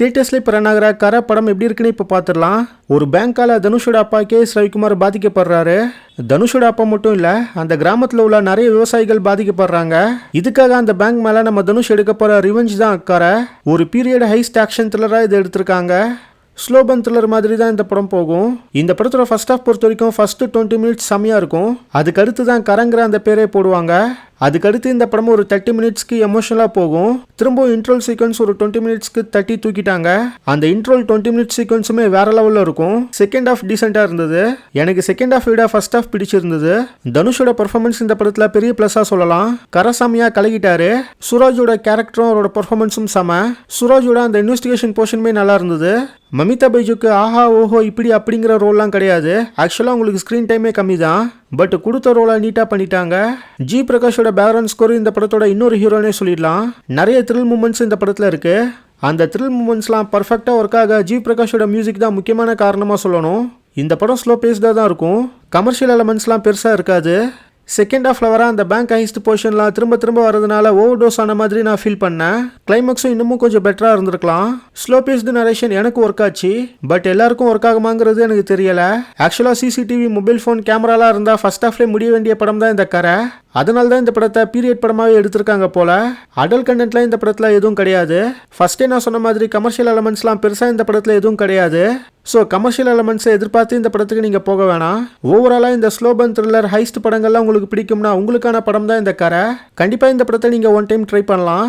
தியேட்டர்ஸ்ல இப்போ ரன் ஆகிற கரை படம் எப்படி இருக்குன்னு இப்போ பார்த்துடலாம். ஒரு பேங்கால தனுஷோட அப்பா கே.எஸ். ரவிக்குமார் பாதிக்கப்படுறாரு. தனுஷோட அப்பா மட்டும் இல்ல, அந்த கிராமத்தில் உள்ள நிறைய விவசாயிகள் பாதிக்கப்படுறாங்க. இதுக்காக அந்த பேங்க் மேல நம்ம தனுஷ் எடுக்க போற ரிவெஞ்ச் தான் அக்கறை. ஒரு பீரியட் ஹைஸ்ட் ஆக்ஷன் த்ரில்லரா இதை எடுத்திருக்காங்க. ஸ்லோபன் த்ரில்லர் மாதிரி தான் இந்த படம் போகும். இந்த படத்தோட ஃபர்ஸ்ட் ஹாஃப் பொறுத்த வரைக்கும் ஃபர்ஸ்ட் 20 மினிட்ஸ் செம்மையா இருக்கும். அதுக்கு அடுத்து தான் கரங்கிற அந்த பேரே போடுவாங்க. அதுக்கடுத்து இந்த படம் ஒரு 30 மினிட்ஸ்க்கு எமோஷனலாக போகும். திரும்பவும் இன்ட்ரோல் சீக்வன்ஸ் ஒரு 20 மினிட்ஸ்க்கு தட்டி தூக்கிட்டாங்க. அந்த இன்ட்ரோல் 20 மினிட்ஸ் சீக்வன்ஸுமே வேற லெவலில் இருக்கும். செகண்ட் ஹாஃப் டீசெண்டாக இருந்தது. எனக்கு செகண்ட் ஹாஃப் விட ஃபர்ஸ்ட் ஹாஃப் பிடிச்சிருந்தது. தனுஷோட பெர்ஃபார்மன்ஸ் இந்த படத்தில் பெரிய ப்ளஸ்ஸாக சொல்லலாம். கரசாமியாக கலகிட்டாரு. சுராஜோட கேரக்டரும் அவரோட பெர்ஃபார்மன்ஸும் செம. சுராஜோட அந்த இன்வெஸ்டிகேஷன் போர்ஷனுமே நல்லா இருந்தது. மமிதா பைஜுக்கு ஆஹா ஓஹோ இப்படி அப்படிங்கிற ரோல்லாம் கிடையாது. ஆக்சுவலாக உங்களுக்கு ஸ்க்ரீன் டைமே கம்மி தான். பட் கொடுத்த ரோலை நீட்டாக பண்ணிட்டாங்க. ஜி பிரகாஷோட பேக்ரவுண்ட் ஸ்கோர் இந்த படத்தோட இன்னொரு ஹீரோனே சொல்லிடலாம். நிறைய த்ரில் மூமெண்ட்ஸ் இந்த படத்தில் இருக்கு. அந்த த்ரில் மூமெண்ட்ஸ்லாம் பர்ஃபெக்டாக ஒர்க் ஆக ஜி பிரகாஷோட மியூசிக் தான் முக்கியமான காரணமாக சொல்லணும். இந்த படம் ஸ்லோ பேஸ்டாக தான் இருக்கும். கமர்ஷியல் எலமெண்ட்ஸ்லாம் பெருசாக இருக்காது. செகண்ட் ஹாஃப்ல வர அந்த பேங்க் ஹைஸ்ட் போர்ஷன்லாம் திரும்ப திரும்ப வரதுனால ஓவர் டோஸ் ஆன மாதிரி நான் ஃபீல் பண்ணேன். கிளைமேக்ஸும் இன்னமும் கொஞ்சம் பெட்டராக இருந்திருக்கலாம். ஸ்லோ பேஸ்டு நரேஷன் எனக்கு ஒர்க் ஆச்சு. பட் எல்லாருக்கும் ஒர்க் ஆகுமாங்கிறது எனக்கு தெரியல. ஆக்சுவலாக சிசிடிவி மொபைல் ஃபோன் கேமராலாம் இருந்தால் ஃபர்ஸ்ட் ஹாஃப்லேயே முடிய வேண்டிய படம் தான் இந்த கரை. அதனால தான் இந்த படத்தை பீரியட் படமாகவே எடுத்திருக்காங்க போல. அடல் கண்டென்ட்லாம் இந்த படத்தில் எதுவும் கிடையாது. ஃபர்ஸ்டே நான் சொன்ன மாதிரி கமர்ஷியல் எலமெண்ட்ஸ்லாம் பெருசாக இந்த படத்தில் எதுவும் கிடையாது. ஸோ கமர்ஷியல் எலமெண்ட்ஸை எதிர்பார்த்து இந்த படத்துக்கு நீங்கள் போக வேணாம். ஓவராலாக இந்த ஸ்லோபன் த்ரில்லர் ஹைஸ்ட் படங்கள்லாம் உங்களுக்கு பிடிக்கும்னா உங்களுக்கான படம் தான் இந்த கரை. கண்டிப்பாக இந்த படத்தை நீங்கள் ஒன் டைம் ட்ரை பண்ணலாம்.